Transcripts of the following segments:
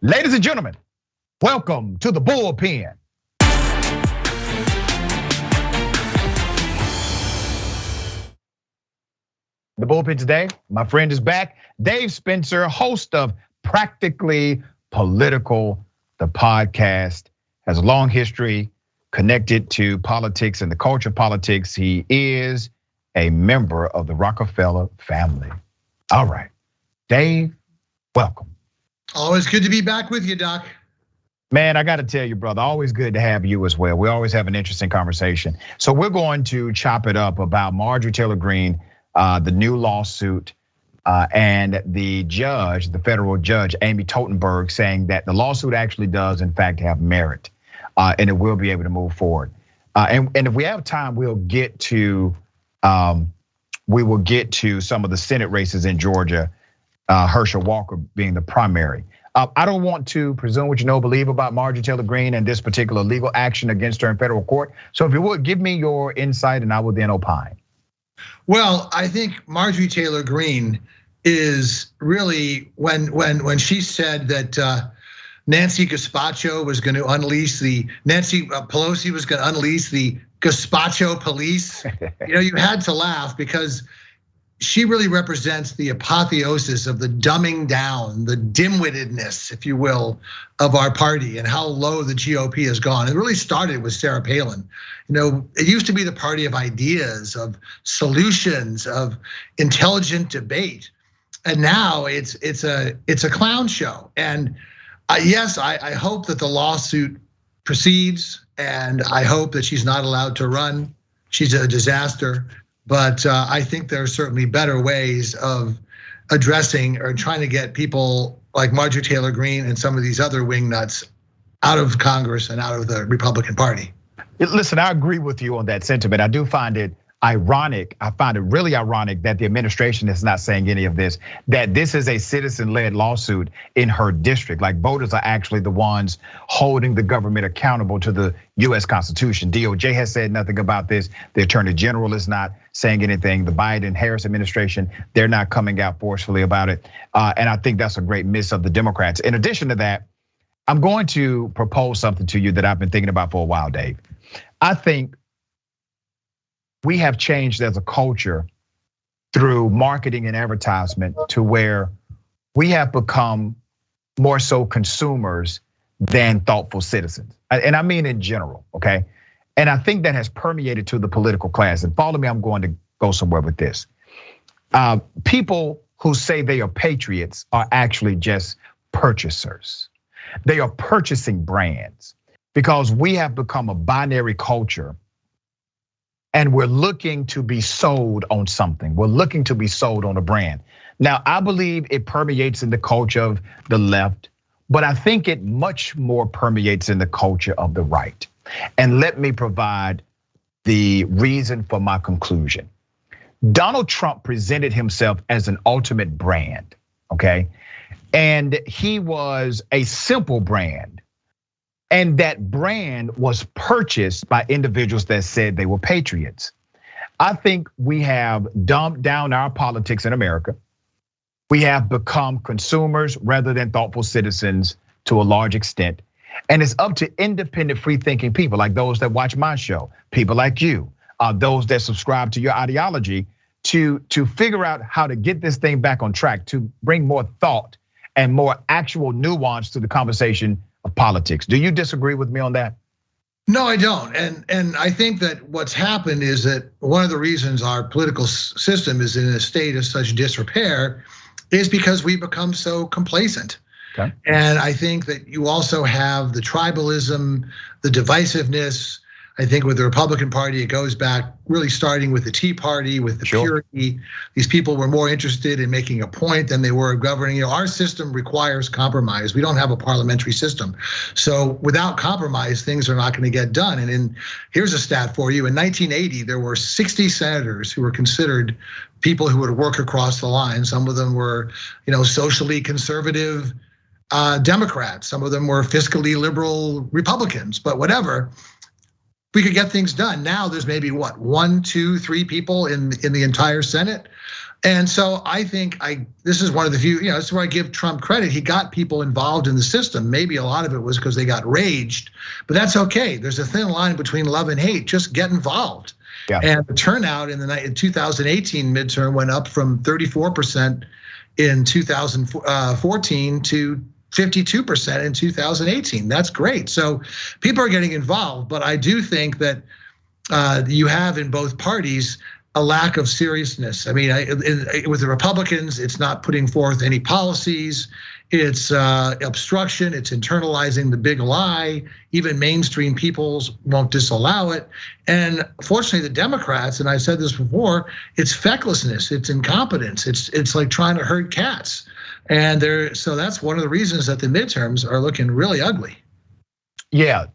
Ladies and gentlemen, welcome to the Bullpen. The Bullpen today, my friend is back. Dave Spencer, host of Practically Political, the podcast, has a long history connected to politics and the culture of politics. He is a member of the Rockefeller family. All right, Dave, welcome. Always good to be back with you, Doc. Man, I got to tell you, brother, always good to have you as well. We always have an interesting conversation. So we're going to chop it up about Marjorie-Taylor Greene, the new lawsuit, and the judge, the federal judge, Amy Totenberg, saying that the lawsuit actually does, in fact, have merit, and it will be able to move forward. And if we have time, we will get to some of the Senate races in Georgia, Herschel Walker being the primary. I don't want to presume what you know, believe about Marjorie-Taylor Greene and this particular legal action against her in federal court. So if you would, give me your insight and I will then opine. Well, I think Marjorie-Taylor Greene is really, when she said that Nancy Pelosi was going to unleash the gazpacho police, you had to laugh because she really represents the apotheosis of the dumbing down, the dimwittedness, if you will, of our party and how low the GOP has gone. It really started with Sarah Palin. It used to be the party of ideas, of solutions, of intelligent debate, and now it's a clown show. And yes, I hope that the lawsuit proceeds, and I hope that she's not allowed to run. She's a disaster. But I think there are certainly better ways of addressing or trying to get people like Marjorie-Taylor Greene and some of these other wingnuts out of Congress and out of the Republican Party. Listen, I agree with you on that sentiment. I do find it ironic. I find it really ironic that the administration is not saying any of this, that this is a citizen-led lawsuit in her district. Like voters are actually the ones holding the government accountable to the US Constitution. DOJ has said nothing about this. The Attorney General is not saying anything. The Biden-Harris administration, they're not coming out forcefully about it. And I think that's a great miss of the Democrats. In addition to that, I'm going to propose something to you that I've been thinking about for a while, Dave. I think we have changed as a culture through marketing and advertisement to where we have become more so consumers than thoughtful citizens. And I mean in general, okay? And I think that has permeated to the political class. And follow me, I'm going to go somewhere with this. People who say they are patriots are actually just purchasers. They are purchasing brands because we have become a binary culture. And we're looking to be sold on something. We're looking to be sold on a brand. Now, I believe it permeates in the culture of the left, but I think it much more permeates in the culture of the right. And let me provide the reason for my conclusion. Donald Trump presented himself as an ultimate brand, okay? And he was a simple brand. And that brand was purchased by individuals that said they were patriots. I think we have dumbed down our politics in America. We have become consumers rather than thoughtful citizens to a large extent. And it's up to independent, free-thinking people like those that watch my show, people like you, those that subscribe to your ideology to figure out how to get this thing back on track, to bring more thought and more actual nuance to the conversation of politics. Do you disagree with me on that? No, I don't. And I think that what's happened is that one of the reasons our political system is in a state of such disrepair is because we become so complacent. Okay. And I think that you also have the tribalism, the divisiveness. I think with the Republican Party, it goes back really starting with the Tea Party, with the purity. These people were more interested in making a point than they were governing. Our system requires compromise. We don't have a parliamentary system. So without compromise, things are not going to get done. And here's a stat for you. In 1980, there were 60 senators who were considered people who would work across the line. Some of them were, socially conservative Democrats. Some of them were fiscally liberal Republicans, but whatever. We could get things done. Now there's maybe 1, 2, 3 people in the entire Senate. And so I think this is one of the few, this is where I give Trump credit. He got people involved in the system. Maybe a lot of it was because they got raged, but that's okay. There's a thin line between love and hate. Just get involved. Yeah. And the turnout in the 2018 midterm went up from 34% in 2014 to 52% in 2018. That's great. So people are getting involved, but I do think that you have in both parties a lack of seriousness. I mean, with the Republicans, it's not putting forth any policies. It's obstruction. It's internalizing the big lie. Even mainstream peoples won't disallow it. And fortunately, the Democrats, and I said this before, it's fecklessness. It's incompetence. It's like trying to herd cats. And so that's one of the reasons that the midterms are looking really ugly. Yeah,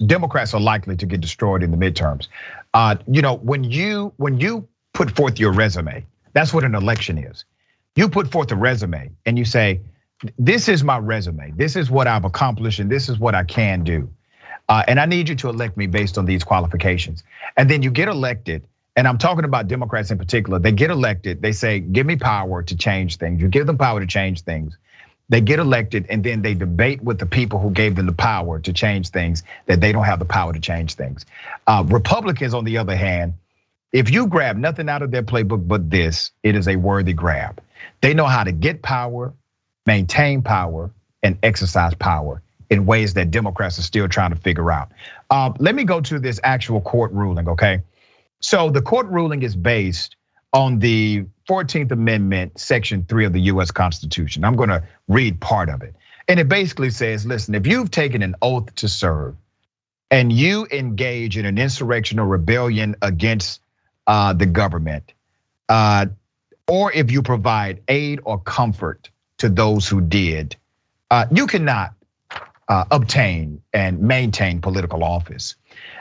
Democrats are likely to get destroyed in the midterms. When you put forth your resume, that's what an election is. You put forth a resume and you say, this is my resume. This is what I've accomplished and this is what I can do. And I need you to elect me based on these qualifications. And then you get elected. And I'm talking about Democrats in particular. They get elected. They say, give me power to change things. You give them power to change things. They get elected and then they debate with the people who gave them the power to change things that they don't have the power to change things. Republicans, on the other hand, if you grab nothing out of their playbook but this, it is a worthy grab. They know how to get power, maintain power, and exercise power in ways that Democrats are still trying to figure out. Let me go to this actual court ruling, okay? So the court ruling is based on the 14th Amendment, Section 3 of the US Constitution. I'm gonna read part of it. And it basically says, listen, if you've taken an oath to serve and you engage in an insurrection or rebellion against the government, or if you provide aid or comfort to those who did, you cannot obtain and maintain political office.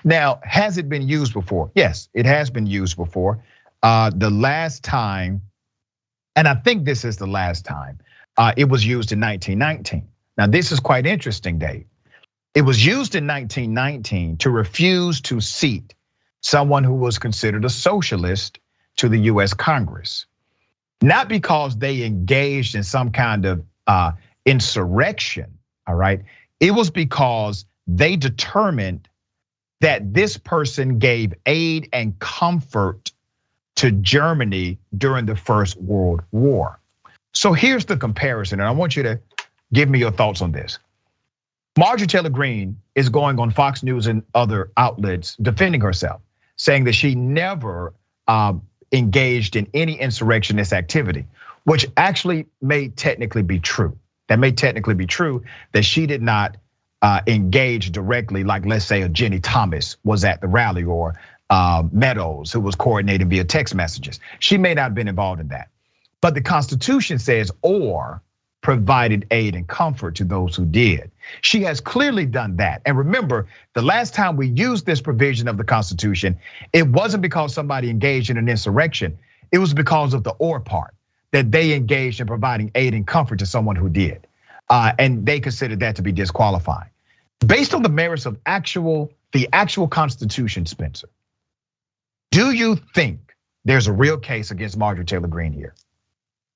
Now, has it been used before? Yes, it has been used before. The last time, and I think this is the last time, it was used in 1919. Now, this is quite interesting, Dave. It was used in 1919 to refuse to seat someone who was considered a socialist to the US Congress. Not because they engaged in some kind of insurrection, all right? It was because they determined that this person gave aid and comfort to Germany during the First World War. So here's the comparison, and I want you to give me your thoughts on this. Marjorie-Taylor Greene is going on Fox News and other outlets defending herself, saying that she never engaged in any insurrectionist activity, which actually may technically be true. That may technically be true that she did not engage directly, like let's say a Jenny Thomas was at the rally, or Meadows, who was coordinating via text messages. She may not have been involved in that. But the Constitution says, or provided aid and comfort to those who did. She has clearly done that. And remember, the last time we used this provision of the Constitution, it wasn't because somebody engaged in an insurrection. It was because of the or part, that they engaged in providing aid and comfort to someone who did. And they considered that to be disqualifying. Based on the merits of the actual Constitution, Spencer, do you think there's a real case against Marjorie-Taylor Greene here?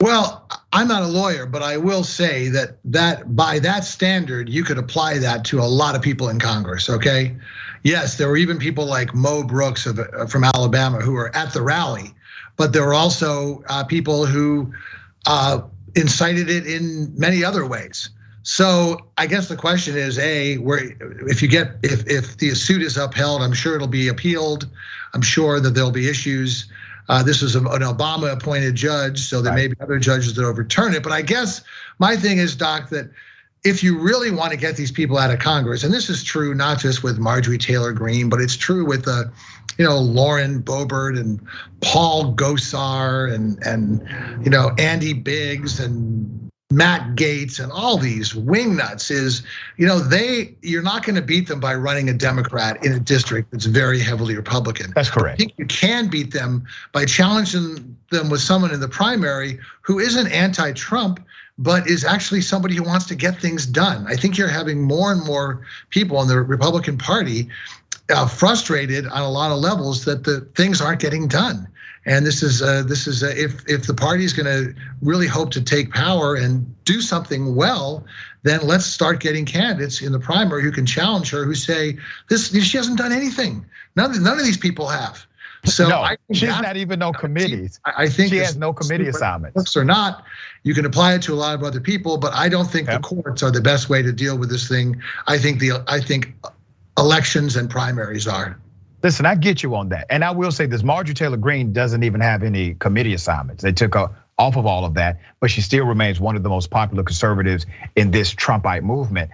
Well, I'm not a lawyer, but I will say that by that standard, you could apply that to a lot of people in Congress, okay? Yes, there were even people like Mo Brooks from Alabama who were at the rally, but there were also people who incited it in many other ways. So I guess the question is, if the suit is upheld, I'm sure it'll be appealed. I'm sure that there'll be issues. This is an Obama appointed judge, so there may be other judges that overturn it. But I guess my thing is, Doc, that if you really want to get these people out of Congress, and this is true not just with Marjorie-Taylor Greene, but it's true with Lauren Boebert and Paul Gosar and Andy Biggs and Matt Gaetz and all these wingnuts is, you're not going to beat them by running a Democrat in a district that's very heavily Republican. That's correct. I think you can beat them by challenging them with someone in the primary who isn't anti-Trump, but is actually somebody who wants to get things done. I think you're having more and more people in the Republican Party frustrated on a lot of levels that the things aren't getting done. And this is if the party is going to really hope to take power and do something well, then let's start getting candidates in the primary who can challenge her, who say she hasn't done anything. None of these people have. So no, she's not even no committees. I think she has no committee assignments. Works or not, you can apply it to a lot of other people, but I don't think the courts are the best way to deal with this thing. I think elections and primaries are. Listen, I get you on that. And I will say this, Marjorie-Taylor Greene doesn't even have any committee assignments. They took her off of all of that, but she still remains one of the most popular conservatives in this Trumpite movement.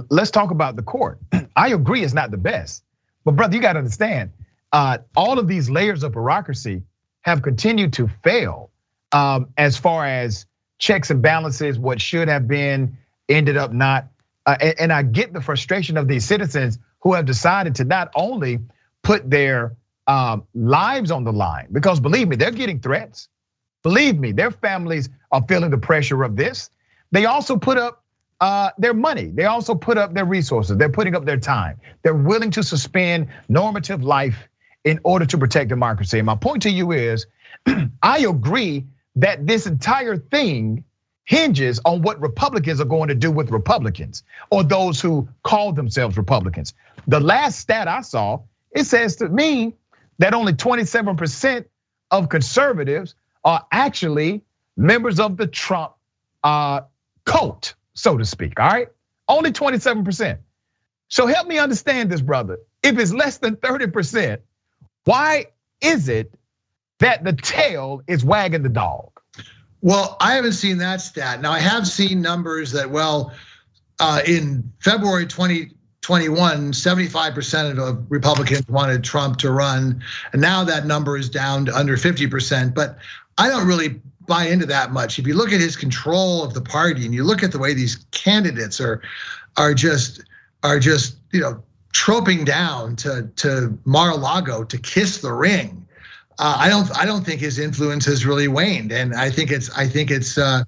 Let's talk about the court. I agree it's not the best, but brother, you gotta understand, all of these layers of bureaucracy have continued to fail as far as checks and balances, what should have been ended up not. And I get the frustration of these citizens who have decided to not only put their lives on the line, because believe me, they're getting threats. Believe me, their families are feeling the pressure of this. They also put up their money. They also put up their resources. They're putting up their time. They're willing to suspend normative life in order to protect democracy. And my point to you is, I agree that this entire thing hinges on what Republicans are going to do with Republicans, or those who call themselves Republicans. The last stat I saw, it says to me that only 27% of conservatives are actually members of the Trump cult, so to speak, all right? Only 27%. So help me understand this, brother. If it's less than 30%, why is it that the tail is wagging the dog? Well, I haven't seen that stat. Now, I have seen numbers that, in February 2021, 75% of Republicans wanted Trump to run, and now that number is down to under 50%. But I don't really buy into that much. If you look at his control of the party, and you look at the way these candidates are just troping down to Mar-a-Lago to kiss the ring. I don't think his influence has really waned, and I think it's a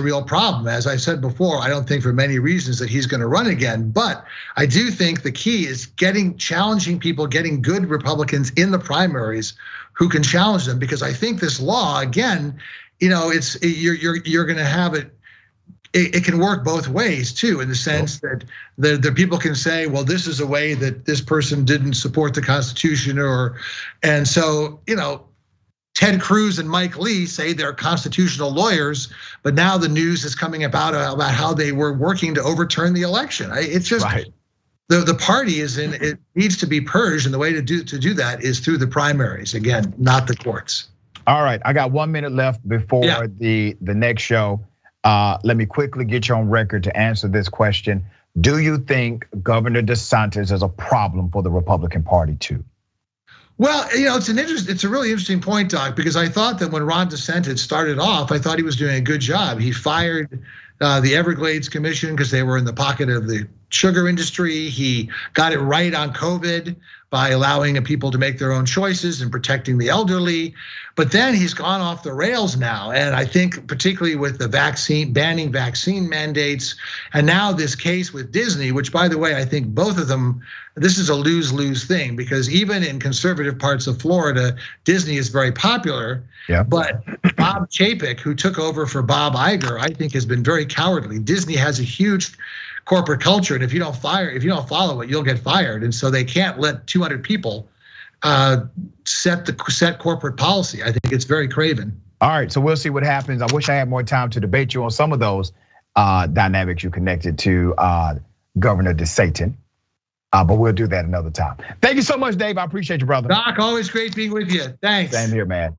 real problem. As I said before, I don't think for many reasons that he's going to run again, but I do think the key is challenging people, getting good Republicans in the primaries who can challenge them, because I think this law, again, you're going to have it. It can work both ways too, in the sense that the people can say, well, this is a way that this person didn't support the Constitution, and so Ted Cruz and Mike Lee say they're constitutional lawyers, but now the news is coming about how they were working to overturn the election. It's just right. The party it needs to be purged, and the way to do that is through the primaries. Again, not the courts. All right, I got 1 minute left before the next show. Let me quickly get you on record to answer this question. Do you think Governor DeSantis is a problem for the Republican Party too? Well, it's a really interesting point, Doc, because I thought that when Ron DeSantis started off, I thought he was doing a good job. He fired the Everglades Commission because they were in the pocket of the sugar industry. He got it right on COVID by allowing people to make their own choices and protecting the elderly. But then he's gone off the rails now. And I think particularly with the banning vaccine mandates, and now this case with Disney, which by the way, I think both of them, this is a lose-lose thing, because even in conservative parts of Florida, Disney is very popular. Yeah. But Bob Chapek, who took over for Bob Iger, I think has been very cowardly. Disney has a huge corporate culture, and if you don't follow it, you'll get fired. And so they can't let 200 people set corporate policy. I think it's very craven. All right, so we'll see what happens. I wish I had more time to debate you on some of those dynamics you connected to Governor DeSantis, but we'll do that another time. Thank you so much, Dave. I appreciate you, brother. Doc, always great being with you. Thanks. Same here, man.